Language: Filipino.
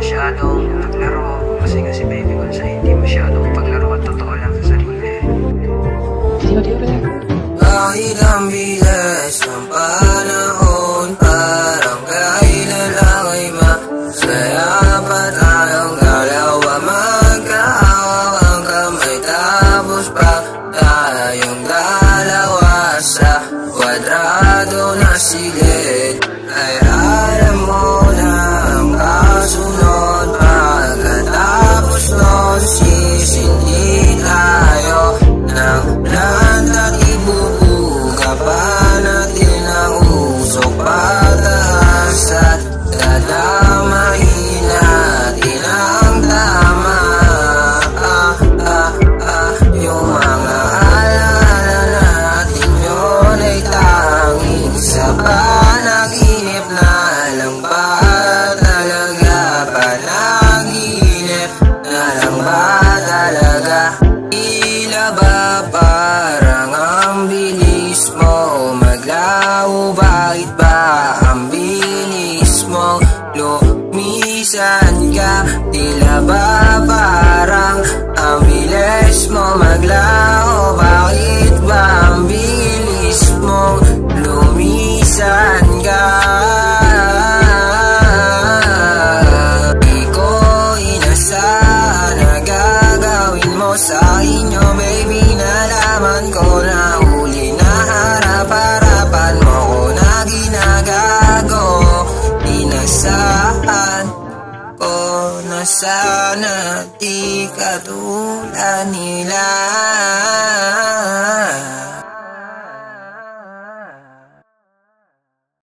masyadong paglaro kasi nga si Baby Gonza hindi masyadong paglaro at totoo lang sa sarili. Kahit ang bilis ng panahon, parang kailan lang ay masaya pa tayong dalawa. Magkahawak ang kamay tapos pa tayong dalawa sa kwadrado na silid. Ay alam mo na ang kasunod, pagkatapos nun sisindi tayo ng lantat. Ibubuga pa natin ang usok pataas at dadamahin natin ang tama. Yung mga alaala natin yun ay tanging sa panaginip na lang ba talaga? Panaginip na lang ba talaga? Tila ba parang ang bilis mo maglaho? Bakit ba ang bilis mo lumisan ka? Tila ba parang ang bilis mo maglaho? Bakit ba ang bilis mo lumisan ka? Di ko inasahan na gagawin mo sa inyo, baby. Nalaman ko na huli na harap-harapan mo ko na ginagago. Inasahan ko na sana di katulad nila.